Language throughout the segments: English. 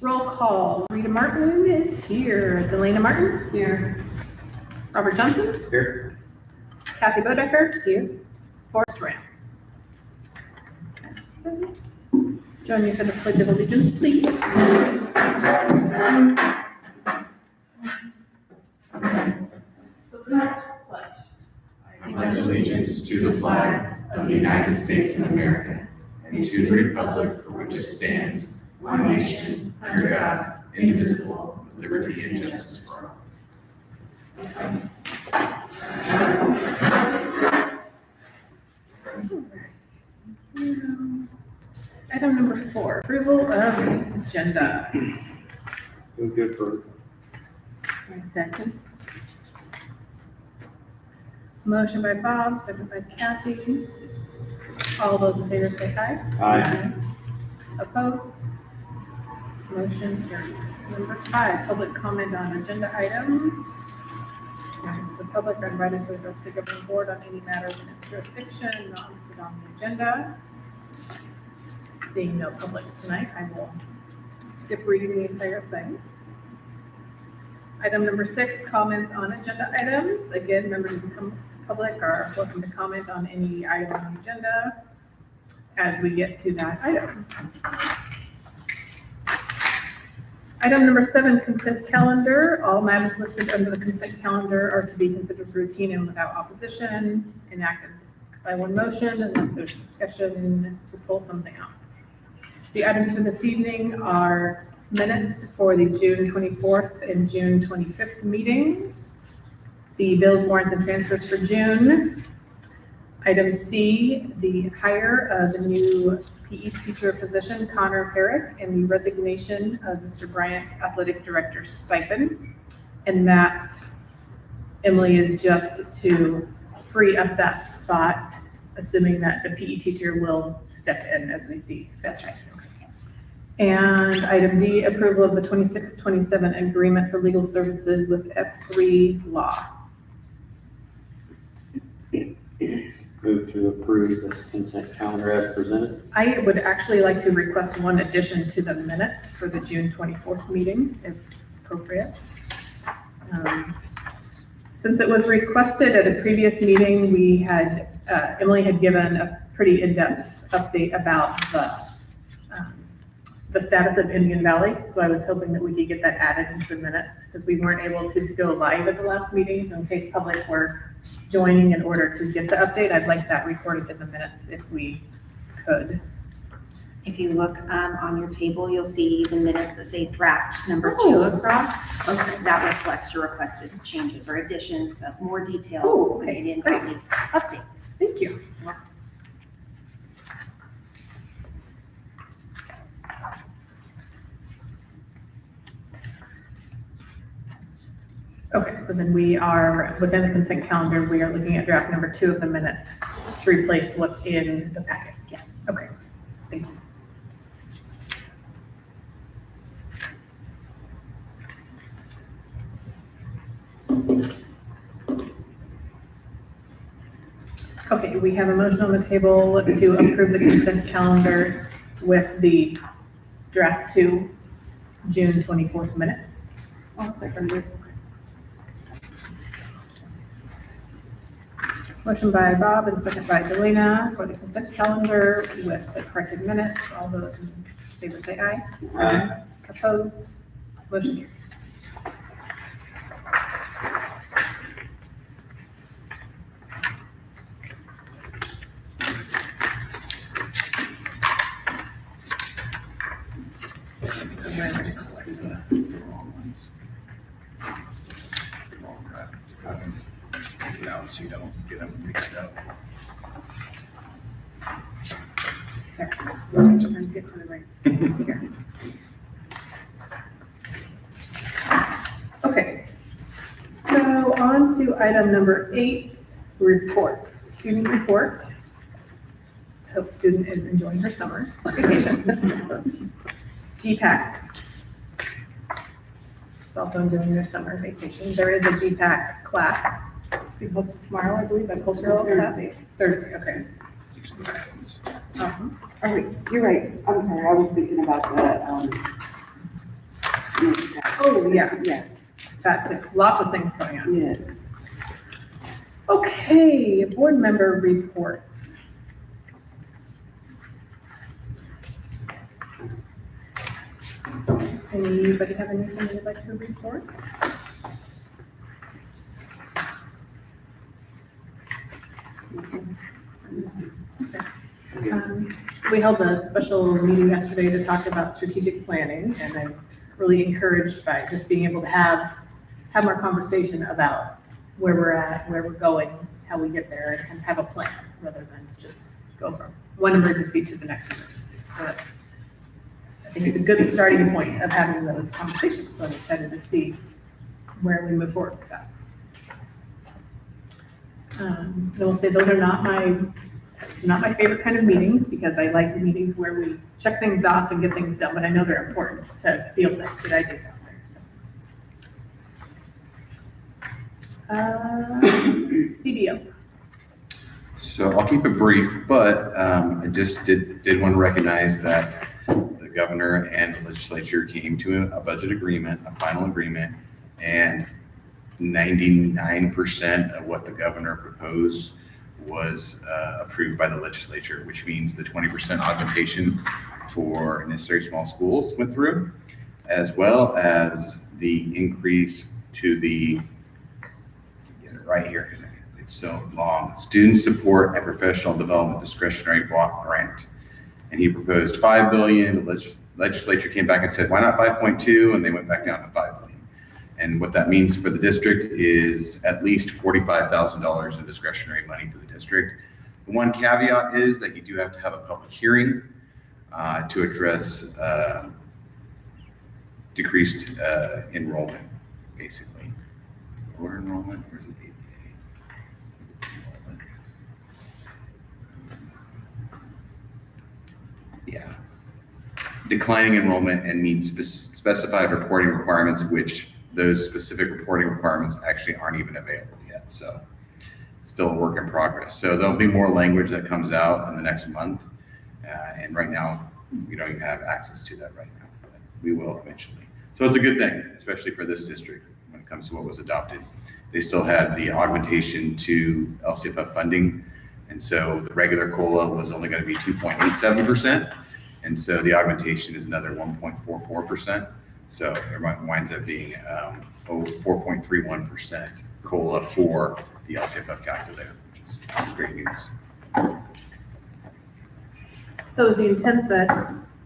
Roll call. Rita Martin is here. Delana Martin? Here. Robert Johnson? Here. Kathy Bodecker? Here. Forrest Ram. Absent. Join me for the Pledge of Allegiance, please. I pledge allegiance to the flag of the United States of America and to the republic for which it stands, one nation, under God, indivisible, with liberty and justice for all. Item number 4, approval of agenda. Move to approve. Second. Motion by Bob, second by Kathy. All those in favor say aye. Aye. Opposed? Motion carries. Number 5, public comment on agenda items. Members of the public are invited to address the governing board on any matters in its jurisdiction not listed on the agenda. Seeing no public tonight, I will skip reading the entire thing. Item number 6, comments on agenda items. Again, members of the public are welcome to comment on any item on the agenda as we get to that item. Item number 7, consent calendar. All matters listed under the consent calendar are to be considered routine and without opposition, enacted by one motion unless there's discussion to pull something out. The items for this evening are minutes for the June 24th and June 25th meetings, the bills, warrants, and transfers for June. Item C, the hire of the new PE teacher position, Connor Herrick, and the resignation of Mr. Bryant, athletic director's stipend. And that, Emily, is just to free up that spot, assuming that the PE teacher will step in as we see. That's right. And item D, approval of the 26-27 agreement for legal services with F3 Law. Move to approve this consent calendar as presented. I would actually like to request one addition to the minutes for the June 24th meeting, if appropriate. Since it was requested at a previous meeting, we had, Emily had given a pretty in-depth update about the status of Indian Valley. So I was hoping that we could get that added into the minutes because we weren't able to go live at the last meeting. So in case public were joining in order to get the update, I'd like that recorded in the minutes if we could. If you look on your table, you'll see the minutes that say draft number 2 across. Okay. That reflects your requested changes or additions of more detail. Oh, okay, Indian great. Valley update. Thank you. Okay, so then we are, within the consent calendar, we are looking at draft number 2 of the minutes to replace what's in the packet. Yes. Okay, thank you. Okay, we have a motion on the table to approve the consent calendar with the draft 2 June 24th minutes. I'll second it. Motion by Bob and second by Delana for the consent calendar with the corrected minutes. All those in favor say aye. Aye. Opposed? Motion carries. So you don't get them mixed up. Sorry, I'm trying to get to the right here. Okay, so on to item number 8, reports. Student report. Hope student is enjoying her summer vacation. GPAC. It's also enjoying their summer vacation. There is a GPAC class being hosted tomorrow, I believe, a cultural class. Thursday, okay. Awesome. Oh, wait, you're right. I'm sorry. I was thinking about the Oh, yeah, Yeah, that's it. Lots of things going on. yes. Okay, board member reports. Anybody have anything they'd like to report? We held a special meeting yesterday to talk about strategic planning, and I'm really encouraged by just being able to have more conversation about where we're at, where we're going, how we get there, and have a plan, rather than just go from one emergency to the next emergency. So that's, I think it's a good starting point of having those conversations, so I'm excited to see where we move forward with that. I will say those are not my favorite kind of meetings, because I like the meetings where we check things off and get things done, but I know they're important to be able to get ideas out there, so. CDO. So I'll keep it brief, but I just did want to recognize that the governor and the legislature came to a budget agreement, a final agreement, and 99% of what the governor proposed was approved by the legislature, which means the 20% augmentation for necessary small schools went through, as well as the increase to the, get it right here because it's so long, student support and professional development discretionary block grant. And he proposed $5 billion. The legislature came back and said, why not 5.2? And they went back down to $5 billion. And what that means for the district is at least $45,000 in discretionary money for the district. The one caveat is that you do have to have a public hearing to address decreased enrollment, basically. Or enrollment, or is it ADA? Yeah. Declining enrollment and needs specified reporting requirements, which those specific reporting requirements actually aren't even available yet. So still a work in progress. So there'll be more language that comes out in the next month. And right now, we don't even have access to that right now, but we will eventually. So it's a good thing, especially for this district when it comes to what was adopted. They still had the augmentation to LCFF funding. And so the regular COLA was only going to be 2.87%. And so the augmentation is another 1.44%. So it winds up being 4.31% COLA for the LCFF calculator, which is great news. So is the intent that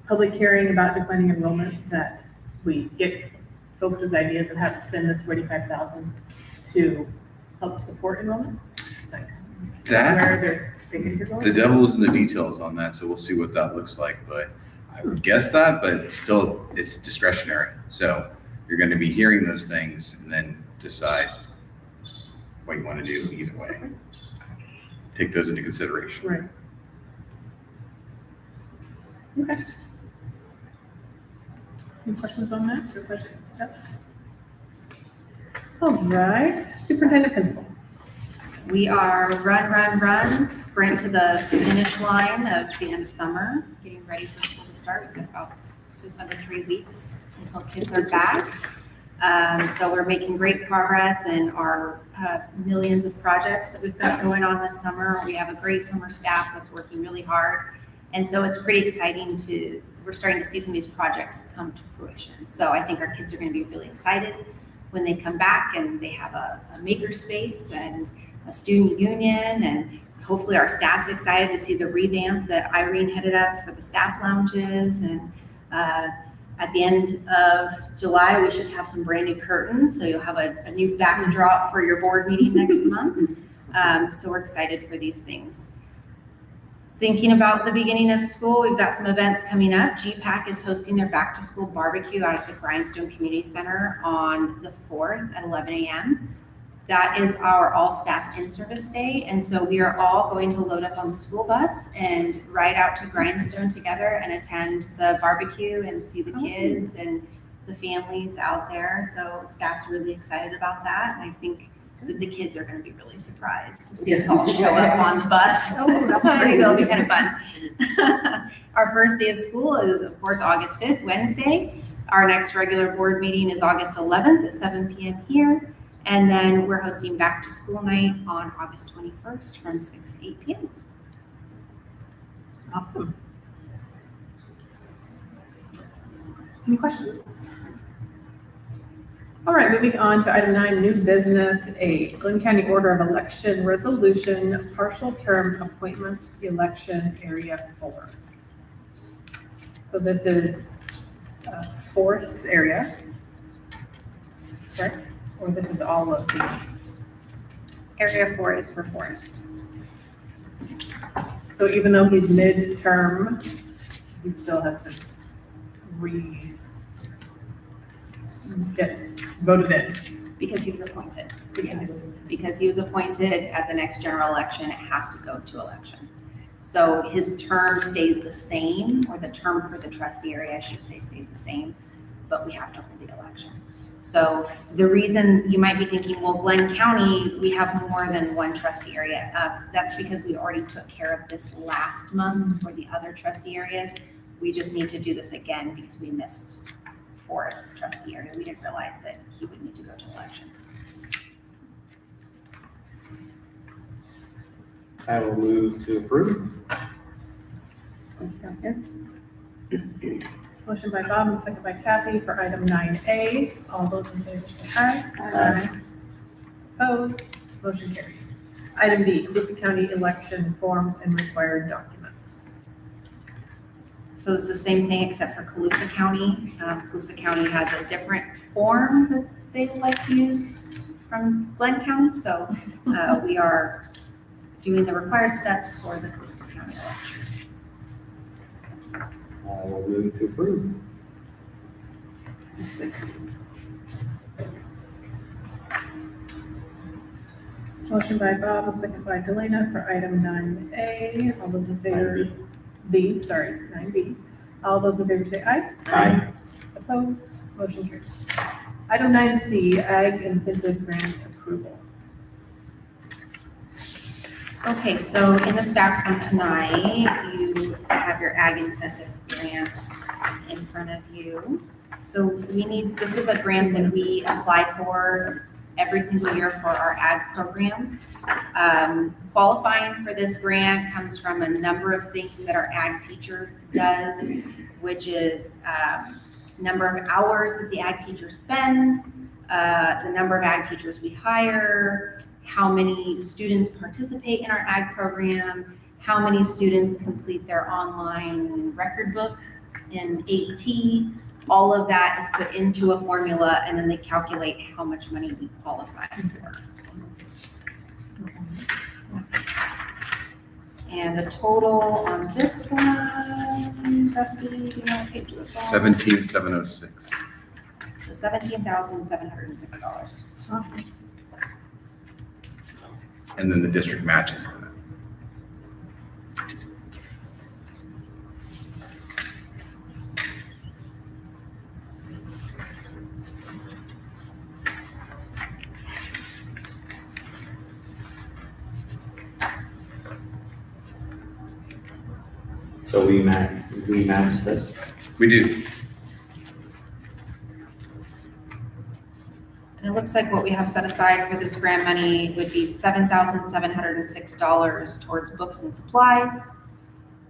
public hearing about declining enrollment, that we get folks' ideas of how to spend this $45,000 to help support enrollment? Is that where they're thinking you're going? The devil is in the details on that, so we'll see what that looks like. But I would guess that, but still, it's discretionary. So you're going to be hearing those things and then decide what you want to do either way. Take those into consideration. Right. Okay. Any questions on that? Or questions? Stuff? All right, superintendent principal. We are run, sprint to the finish line of the end of summer, getting ready for school to start. We've got about just under 3 weeks until kids are back. So we're making great progress in our millions of projects that we've got going on this summer. We have a great summer staff that's working really hard. And so it's pretty exciting we're starting to see some of these projects come to fruition. So I think our kids are going to be really excited when they come back and they have a maker space and a student union, and hopefully our staff's excited to see the revamp that Irene headed up for the staff lounges. And at the end of July, we should have some brand new curtains. So you'll have a new backdrop for your board meeting next month. So we're excited for these things. Thinking about the beginning of school, we've got some events coming up. GPAC is hosting their back to school barbecue out at the Grindstone Community Center on the 4th at 11 a.m. That is our all staff in-service day. And so we are all going to load up on the school bus and ride out to Grindstone together and attend the barbecue and see the kids and the families out there. So staff's really excited about that. And I think that the kids are going to be really surprised to see us all show up on the bus. I think it'll be kind of fun. Our first day of school is, of course, August 5th, Wednesday. Our next regular board meeting is August 11th at 7 p.m. here. And then we're hosting back to school night on August 21st from 6 to 8 p.m. Awesome. Any questions? All right, moving on to item 9, new business, a Glenn County Order of Election Resolution, partial term appointments, election area 4. So this is Forest area, correct? Or this is all of the, Area 4 is for Forest. so even though he's mid-term, he still has to get voted in. Because he was appointed. Yes, because he was appointed at the next general election, it has to go to election. So his term stays the same, or the term for the trustee area, I should say, stays the same, but we have to hold the election. So the reason you might be thinking, well, Glenn County, we have more than one trustee area. That's because we already took care of this last month for the other trustee areas. We just need to do this again because we missed Forest trustee area. We didn't realize that he would need to go to election. I will move to approve. Second. Motion by Bob and second by Kathy for item 9A. All those in favor say aye. Aye. Opposed? Motion carries. Item B, Colusa County election forms and required documents. So it's the same thing except for Colusa County. Colusa County has a different form that they like to use from Glenn County. So we are doing the required steps for the Colusa County election. I will move to approve. Motion by Bob and second by Delana for item 9A. All those in favor, 9B. All those in favor say aye. Aye. Opposed? Motion carries. Item 9C, Ag Incentive Grant Approval. Okay, so in the staff room tonight, you have your ag incentive grant in front of you. So this is a grant that we apply for every single year for our ag program. Qualifying for this grant comes from a number of things that our ag teacher does, which is number of hours that the ag teacher spends, the number of ag teachers we hire, how many students participate in our ag program, how many students complete their online record book in AET. All of that is put into a formula, and then they calculate how much money we qualify for. And the total on this one, Dusty, do you know what page it was on? 17,706. So $17,706. And then the district matches that. So we match this. We do. And it looks like what we have set aside for this grant money would be $7,706 towards books and supplies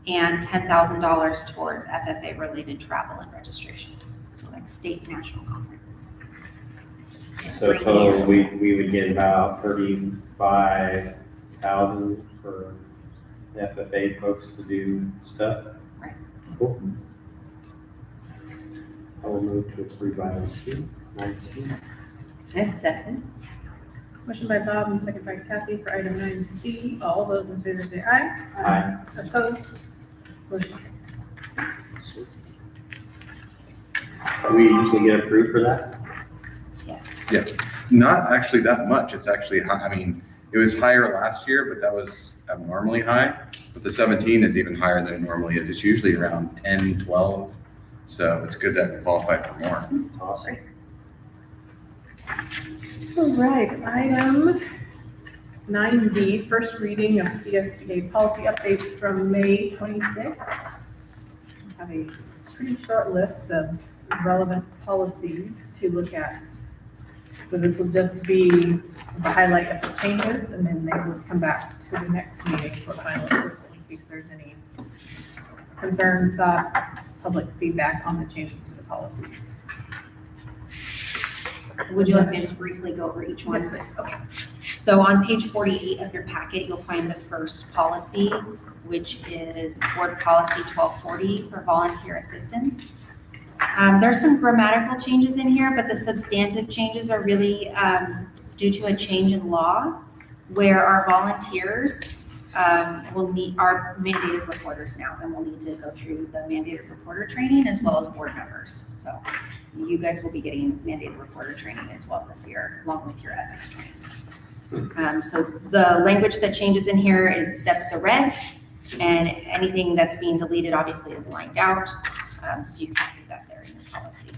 and $10,000 towards FFA-related travel and registrations, so like state national conference. So total, we would get about 35,000 for the FFA folks to do stuff. Right. Cool. I will move to approve item C, 9C. Next second. Motion by Bob and second by Kathy for item 9C. All those in favor say aye. Aye. Opposed? Motion carries. Do we usually get approved for that? Yes. Yeah, not actually that much. It's actually high. I mean, it was higher last year, but that was abnormally high. But the 17 is even higher than it normally is. It's usually around 10, 12. So it's good that we qualify for more. That's awesome. All right, item 9D, first reading of CSBA policy updates from May 26. I have a pretty short list of relevant policies to look at. So this will just be the highlight of the changes, and then they will come back to the next meeting for final approval in case there's any concerns, thoughts, public feedback on the changes to the policies. Would you like me to just briefly go over each one? Yes, please. Okay. So on page 48 of your packet, you'll find the first policy, which is Board Policy 1240 for volunteer assistance. There's some grammatical changes in here, but the substantive changes are really due to a change in law where our volunteers are mandated reporters now, and will need to go through the mandated reporter training as well as board members. So you guys will be getting mandated reporter training as well this year, along with your ethics training. So the language that changes in here that's the red, and anything that's being deleted obviously is lined out. So you can see that there in your policy.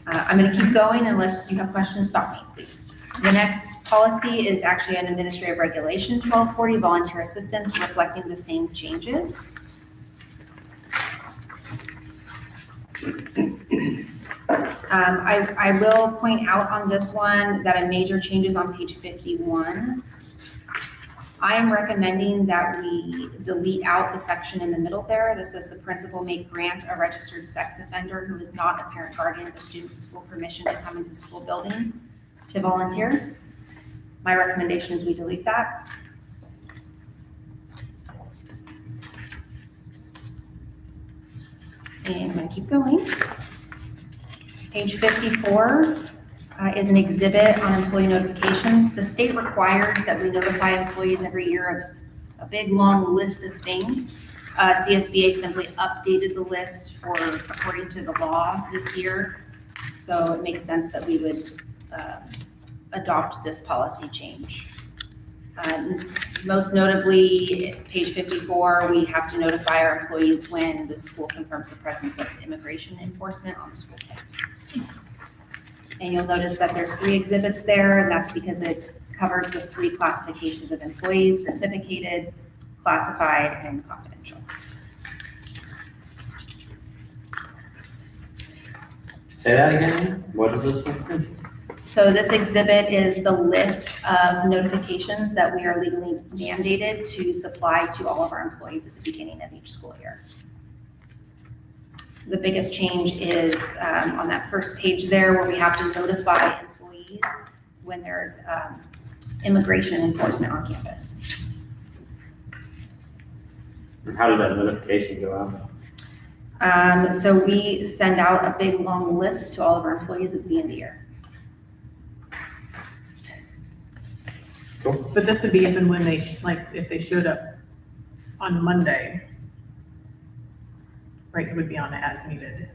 I'm going to keep going unless you have questions. Stop me, please. The next policy is actually an administrative regulation 1240, volunteer assistance, reflecting the same changes. I will point out on this one that a major change is on page 51. I am recommending that we delete out the section in the middle there that says the principal may grant a registered sex offender who is not a parent guardian of a student with school permission to come into the school building to volunteer. My recommendation is we delete that. And I'm going to keep going. Page 54 is an exhibit on employee notifications. The state requires that we notify employees every year of a big long list of things. CSBA simply updated the list according to the law this year. So it makes sense that we would adopt this policy change. Most notably, page 54, we have to notify our employees when the school confirms the presence of immigration enforcement on the school site. And you'll notice that there's 3 exhibits there, and that's because it covers the 3 classifications of employees: certificated, classified, and confidential. Say that again? What is this one? So this exhibit is the list of notifications that we are legally mandated to supply to all of our employees at the beginning of each school year. The biggest change is on that first page there, where we have to notify employees when there's immigration enforcement on campus. And how does that notification go out? So we send out a big long list to all of our employees at the beginning of the year. Cool. But this would be if and when they, if they showed up on Monday, right, it would be on as needed.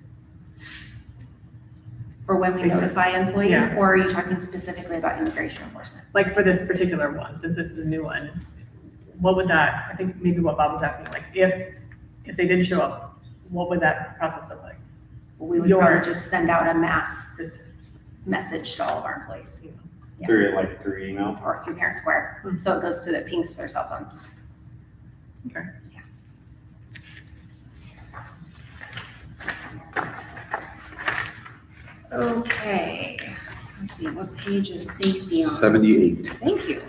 For when we Basis. notify employees, Yeah. or are you talking specifically about immigration enforcement? Like for this particular one, since this is a new one, what would that, I think maybe what Bob was asking, like if they didn't show up, what would that process look like? We would probably just send out a mass message to all of our employees. Yeah. Through email? Or through Parent Square, so it goes to the pings to their cell phones. Okay. Okay, let's see, what page is safety on? 78. Thank you.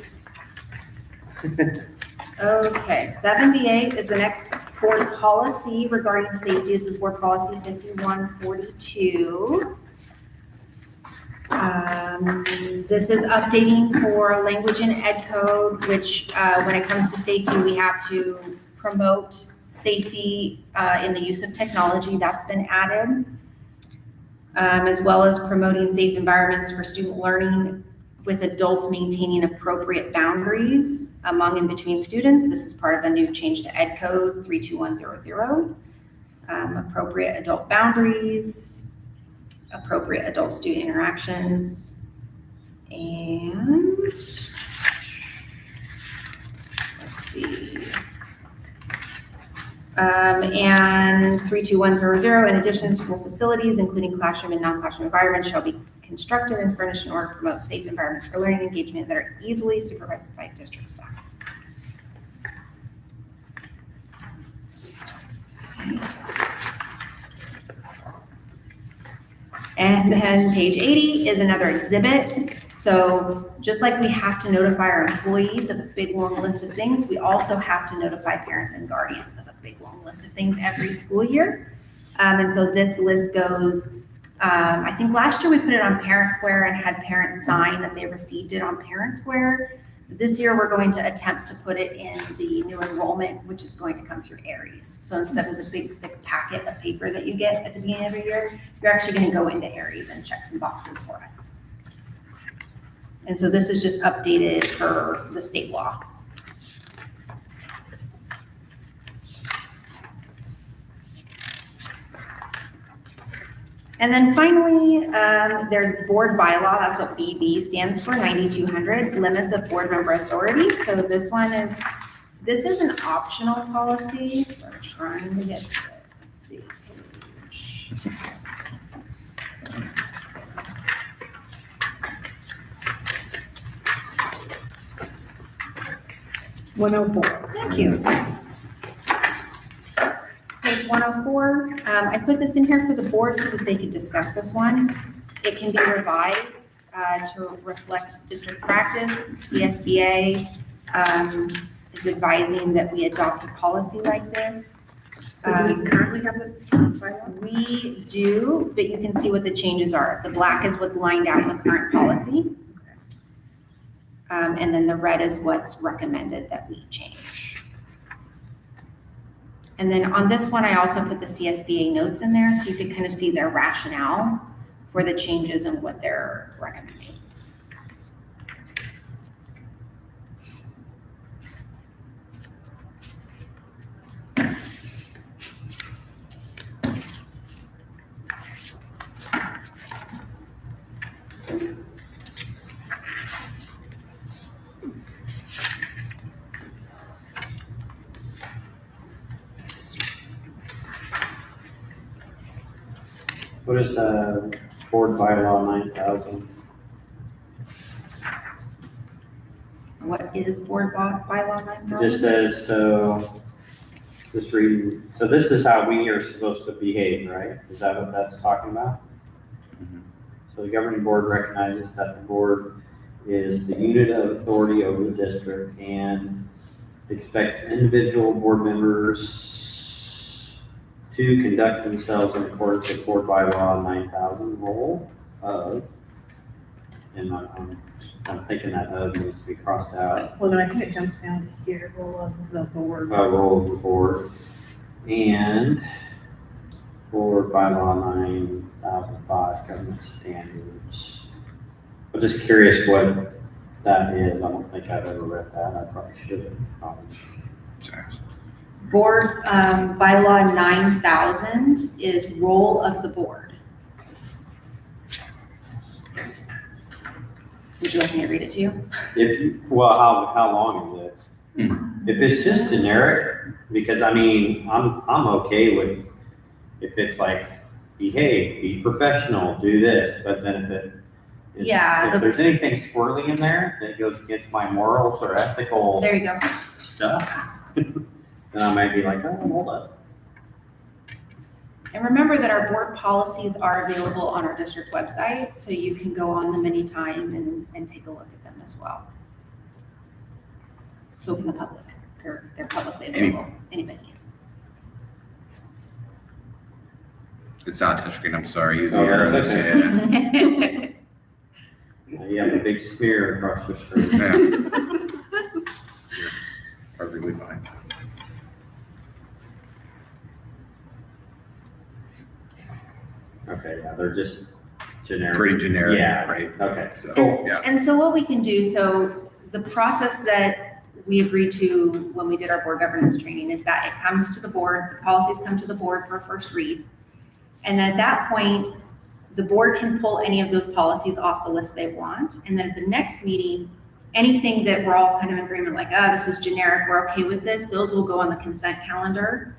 Okay, 78 is the next board policy regarding safety. This is board policy 5142. This is updating for language in ed code, which when it comes to safety, we have to promote safety in the use of technology. That's been added, as well as promoting safe environments for student learning with adults maintaining appropriate boundaries among and between students. This is part of a new change to ed code 32100. Appropriate adult boundaries, appropriate adult-student interactions, and let's see. And 32100, in addition, school facilities, including classroom and non-classroom environments, shall be constructed and furnished in order to promote safe environments for learning and engagement that are easily supervised by district staff. And then page 80 is another exhibit. So just like we have to notify our employees of a big long list of things, we also have to notify parents and guardians of a big long list of things every school year. And so this list goes, I think last year we put it on Parent Square and had parents sign that they received it on Parent Square. This year, we're going to attempt to put it in the new enrollment, which is going to come through Aries. So instead of the big thick packet of paper that you get at the beginning of the year, you're actually going to go into Aries and check some boxes for us. And so this is just updated for the state law. And then finally, there's board bylaw. That's what BB stands for, 9200, limits of board member authority. So this is an optional policy. So I'm trying to get to it. Let's see. 104. Thank you. Page 104, I put this in here for the board so that they could discuss this one. It can be revised to reflect district practice. CSBA is advising that we adopt a policy like this. So do we currently have this bylaw? We do, but you can see what the changes are. The black is what's lined out in the current policy. And then the red is what's recommended that we change. And then on this one, I also put the CSBA notes in there so you could kind of see their rationale for the changes and what they're recommending. What is, board bylaw 9000? What is board bylaw 9000? It says, so, just reading, so this is how we are supposed to behave, right? Is that what that's talking about? So the governing board recognizes that the board is the unit of authority over the district and expect individual board members to conduct themselves in accordance with board bylaw 9000 role of, and I'm thinking that of needs to be crossed out. Well, no, I think it jumps down to here, role of the board. Role of the board and board bylaw 9005 government standards. I'm just curious what that is. I don't think I've ever read that. I probably should have. Board bylaw 9000 is role of the board. Would you like me to read it to you? Well, how long is it? If it's just generic, because I mean, I'm okay with if it's like behave, be professional, do this, but then if there's anything swirling in there that goes against my morals or ethical There you go. stuff, then I might be like, oh, hold up. And remember that our board policies are available on our district website, so you can go on them anytime and take a look at them as well. So can the public. They're publicly available. Anybody can. It's not touchscreen, I'm sorry. Use Oh, your that's arrows. okay. You have a big smear across your screen. Yeah. You're perfectly fine. Okay, yeah, they're just generic. Pretty generic, Yeah. right? Okay, So, cool. yeah. And so what we can do, so the process that we agreed to when we did our board governance training is that it comes to the board, the policies come to the board for a first read. And at that point, the board can pull any of those policies off the list they want. And then at the next meeting, anything that we're all kind of in agreement, like, this is generic, we're okay with this, those will go on the consent calendar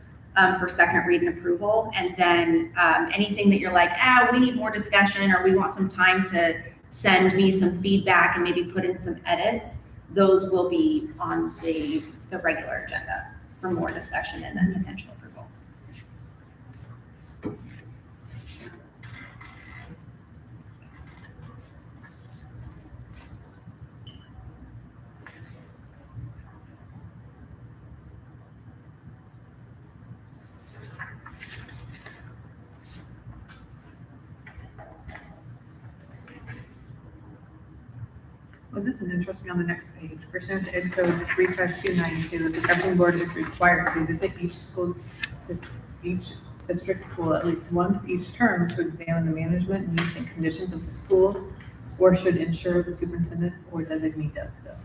for second read and approval. And then anything that you're like, we need more discussion, or we want some time to send me some feedback and maybe put in some edits, those will be on the regular agenda for more discussion and then potential approval. this is interesting on the next page. Pursuant to Ed Code 35292, the governing board is required to visit each district school at least once each term to examine the management needs and conditions of the schools, or should ensure the superintendent or designee does so.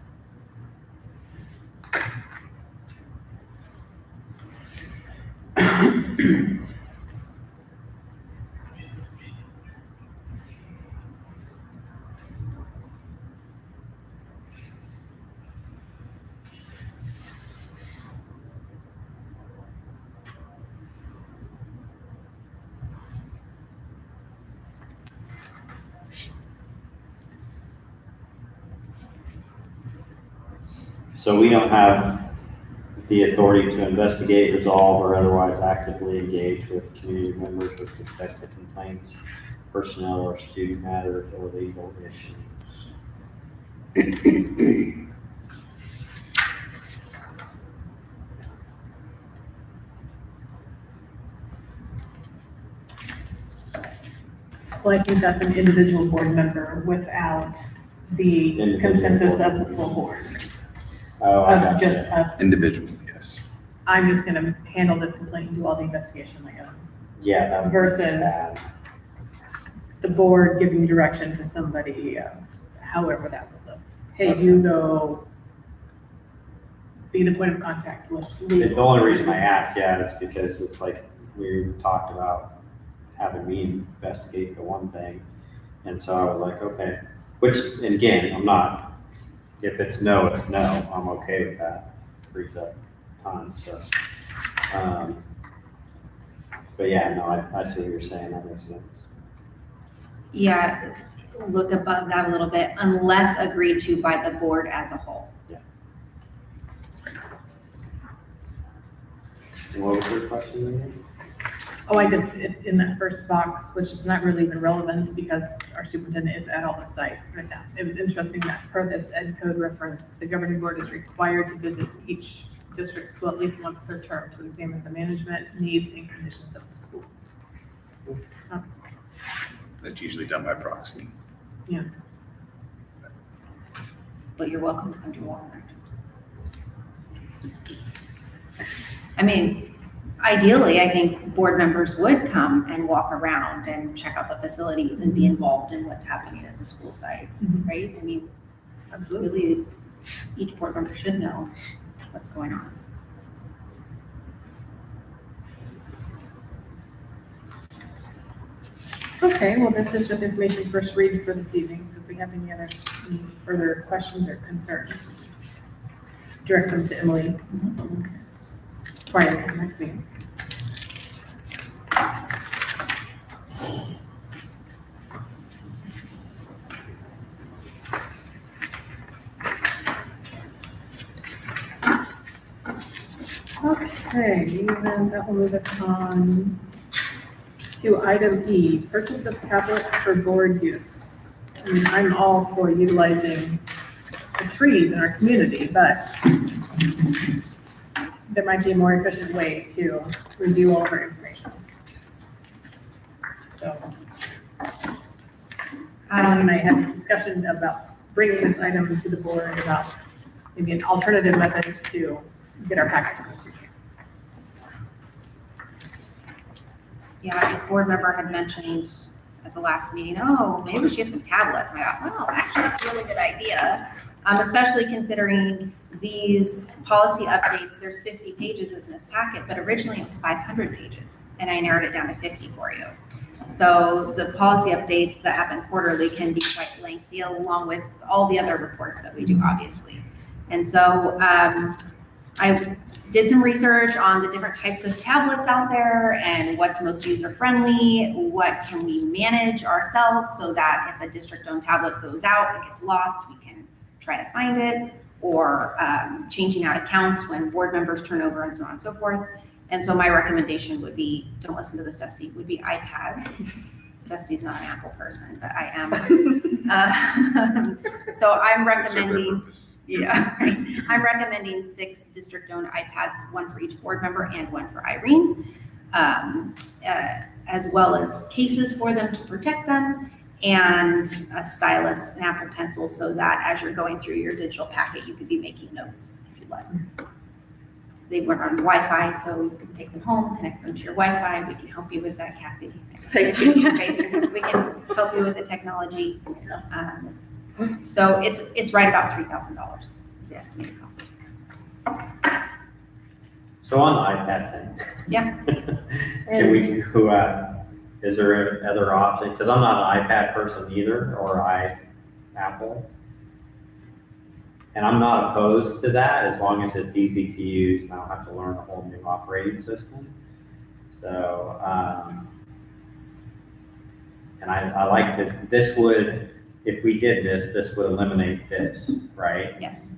So we don't have the authority to investigate, resolve, or otherwise actively engage with community members with respect to complaints, personnel or student matters, or legal issues. Well, I think that's an individual board member without the Individual consensus board of the full board, Oh, I of got just you. us. Individual, yes. I'm just gonna handle this complaint and do all the investigation on my own. Yeah, that would be Versus bad. the board giving direction to somebody, however that would look. Hey, you go be the point of contact with The legal. only reason I asked, yeah, is because it's like, we talked about having me investigate the one thing. And so I was like, okay, which, and again, I'm not, if it's no, it's no, I'm okay with that. Frees up time, so. But yeah, no, I see what you're saying, that makes sense. Yeah, look above that a little bit, unless agreed to by the board as a whole. And what was your question again? Oh, it's in that first box, which is not really even relevant because our superintendent is at all the sites. But it was interesting that per this Ed Code reference, the governing board is required to visit each district school at least once per term to examine the management, needs, and conditions of the schools. That's usually done by proxy. But you're welcome to come to Walmart. I mean, ideally, I think board members would come and walk around and check out the facilities and be involved in what's happening at the school sites, Mhm. right? I mean, Absolutely. really, each board member should know what's going on. Okay, well, this is just information first read for this evening, so if we have any further questions or concerns, direct them to Emily prior to the next meeting. Okay, then that will move us on to item E, purchase of tablets for board use. I mean, I'm all for utilizing the trees in our community, but there might be a more efficient way to review all of our information. So, Alan and I had this discussion about bringing this item to the board about maybe an alternative method to get our packets. Yeah, a board member had mentioned at the last meeting, oh, maybe we should get some tablets. And I thought, well, actually, that's a really good idea. Especially considering these policy updates, there's 50 pages in this packet, but originally it was 500 pages, and I narrowed it down to 50 for you. So the policy updates that happen quarterly can be quite lengthy, along with all the other reports that we do, obviously. And so I did some research on the different types of tablets out there and what's most user-friendly, what can we manage ourselves so that if a district-owned tablet goes out and gets lost, we can try to find it, or changing out accounts when board members turn over and so on and so forth. And so my recommendation would be, don't listen to this, Dusty, would be iPads. Dusty's not an Apple person, but I am. So I'm recommending, yeah, right. I'm recommending 6 district-owned iPads, 1 for each board member and 1 for Irene, as well as cases for them to protect them, and a stylus, an Apple Pencil, so that as you're going through your digital packet, you could be making notes if you'd like. They weren't on Wi-Fi, so you can take them home, connect them to your Wi-Fi. We can help you with that, Kathy. Basically, we can help you with the technology. So it's right about $3,000 is the estimated cost. So on the iPad thing. Yeah. Can we go, is there other option? Because I'm not an iPad person either, or Apple. And I'm not opposed to that as long as it's easy to use and I don't have to learn a whole new operating system. So, and I like that this would, if we did this, this would eliminate this, right? Yes.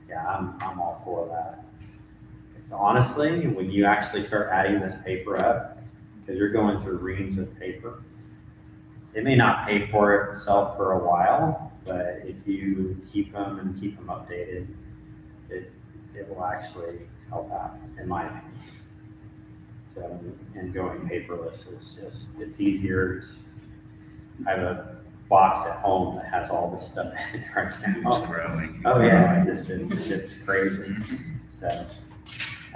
Yeah, I'm all for that. It's honestly, when you actually start adding this paper up, because you're going through reams of paper, it may not pay for itself for a while, but if you keep them and keep them updated, it will actually help out, in my opinion. So, and going paperless is just, it's easier. I have a box at home that has all this stuff in it right It's now. growing. Oh yeah, it's crazy. So,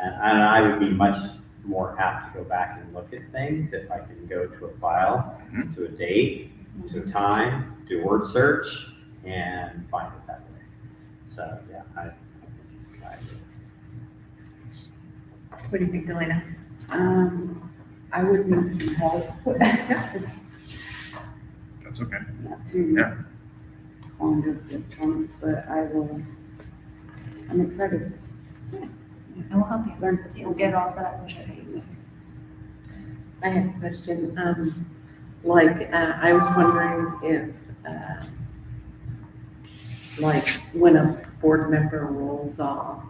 and I would be much more apt to go back and look at things if I can go to a file, to a date, to a time, do a word search, and find it that way. So yeah, I think it's a good idea. What do you think, Delana? I would need some help. That's okay. Not too Yeah. fond of electronics, but I'm excited. And we'll help you. Learn something. We'll get it all set up and show you how to use it. I have a question. I was wondering if, like, when a board member rolls off,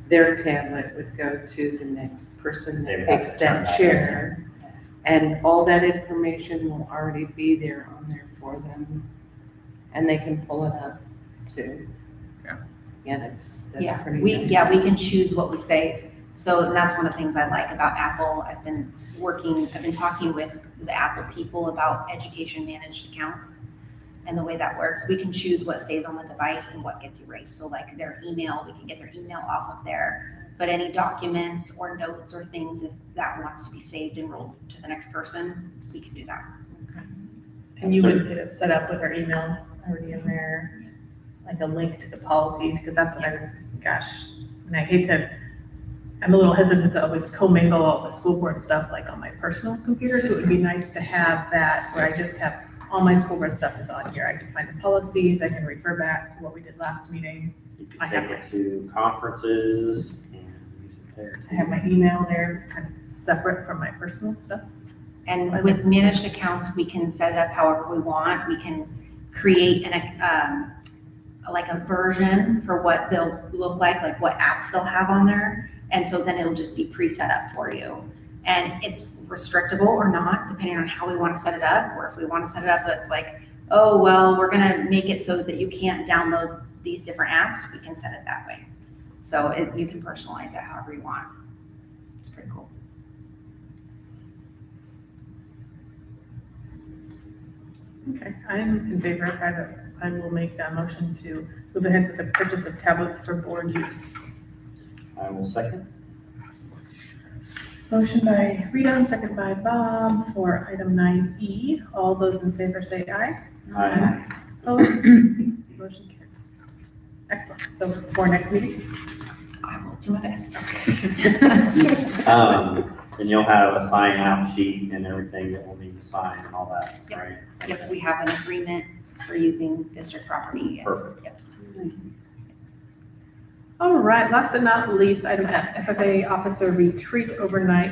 their tablet would go to the next person They that would have takes to turn that that chair. Yes. And all that information will already be there on there for them. And they can pull it up too. Yeah. Yeah, that's Yeah, pretty we nice. can choose what we save. So and that's one of the things I like about Apple. I've been talking with the Apple people about education managed accounts and the way that works. We can choose what stays on the device and what gets erased. So like their email, we can get their email off of there. But any documents or notes or things, if that wants to be saved and rolled to the next person, we can do that. And you would get it set up with our email already in there, like a link to the policies, because that's what I was, and I hate to, I'm a little hesitant to always commingle all the school board stuff like on my personal computer, so it would be nice to have that where I just have all my school board stuff is on here. I can find the policies, I can refer back to what we did last meeting. You can I take have it to conferences and use it there. I have my email there, kind of separate from my personal stuff. And with managed accounts, we can set it up however we want. We can create like a version for what they'll look like what apps they'll have on there. And so then it'll just be pre-set up for you. And it's restrictable or not, depending on how we want to set it up. Or if we want to set it up that's like, oh, well, we're going to make it so that you can't download these different apps, we can set it that way. So you can personalize it however you want. It's pretty cool. Okay, I'm in favor of that. I will make that motion to move ahead with the purchase of tablets for board use. I will second. Motion by Rita and second by Bob for item 9E. All those in favor say aye. Aye. Opposed? Motion carries. Excellent. So for next meeting? I will do my best. And you'll have a sign out sheet and everything that we'll need to sign and all that, Yep. right? Yep, we have an agreement for using district property. Yes. Perfect. Yep. All right, last but not least, item F, FFA Officer Retreat Overnight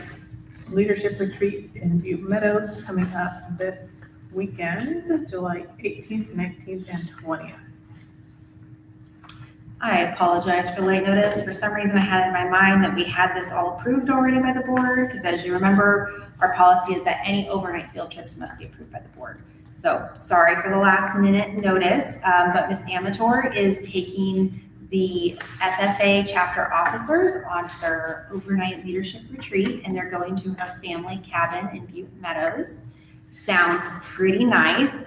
Leadership Retreat in Butte Meadows coming up this weekend, July 18th, 19th, and 20th. I apologize for late notice. For some reason, I had in my mind that we had this all approved already by the board, because as you remember, our policy is that any overnight field trips must be approved by the board. So sorry for the last minute notice, but Ms. Amator is taking the FFA chapter officers on their overnight leadership retreat, and they're going to a family cabin in Butte Meadows. sounds pretty nice.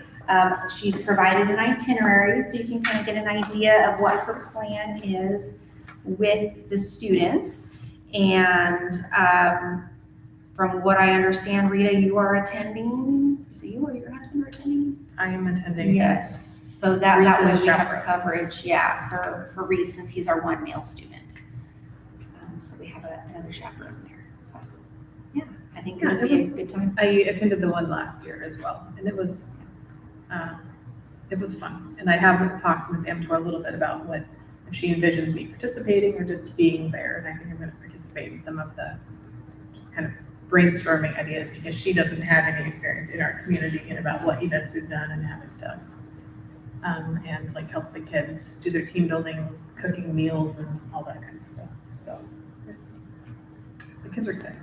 She's provided an itinerary, so you can kind of get an idea of what her plan is with the students. And from what I understand, Rita, you are attending. Is it you or your husband are attending? I am attending. Yes. So that way Reese's we have chaperone. coverage, yeah, for Reese, since he's our one male student. So we have another chaperone there. So, yeah, I think Yeah, it'll it be was- a good time. I attended the one last year as well, and it was fun. And I have talked to Ms. Amtor a little bit about what, if she envisions me participating or just being there, and I think I'm gonna participate in some of the, just kind of brainstorming ideas, because she doesn't have any experience in our community and about what events we've done and haven't done. And like help the kids do their team building, cooking meals and all that kind of stuff, so. The kids are excited.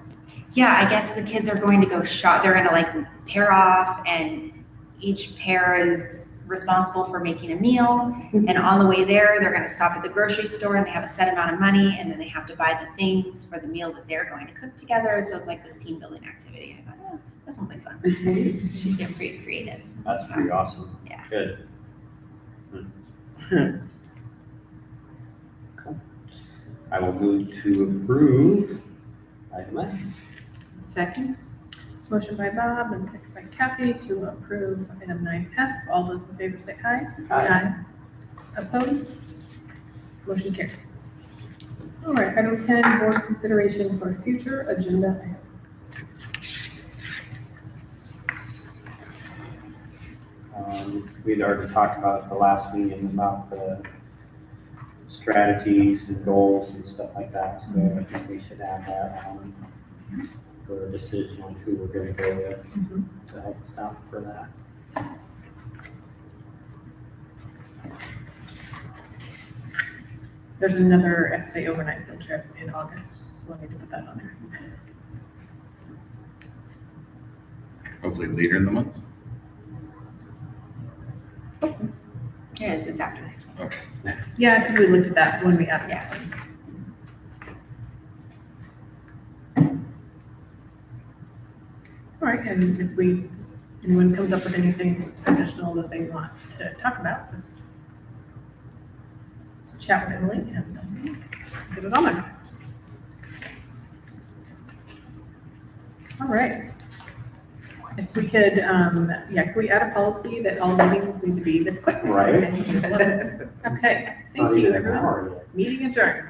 Yeah, I guess the kids are going to go shop. They're gonna like pair off, and each pair is responsible for making a meal. And on the way there, they're gonna stop at the grocery store, and they have a set amount of money, and then they have to buy the things for the meal that they're going to cook together. So it's like this team building activity. I thought, oh, that sounds like fun. She's getting pretty creative. That's pretty awesome. Yeah. Good. Cool. I will move to approve item F. Second. Motion by Bob and second by Kathy to approve item 9F. All those in favor say aye. Aye. Opposed? Motion carries. All right, item 10, board consideration for future agenda items. We'd already talked about at the last meeting about the strategies and goals and stuff like that, so I think we should add that on for a decision on who we're gonna go with to help us out for that. There's another FFA overnight field trip in August, so I need to put that on there. Hopefully later in the month. Yes, it's after next one. Okay. Yeah, because we looked at that when we added Yeah. this one. All right, and if anyone comes up with anything additional that they want to talk about, just chat with Emily and get it on there. All right. If we could, can we add a policy that all meetings need to be this quick? Right. Okay, Not thank you, even an everyone. hour yet. Meeting adjourned.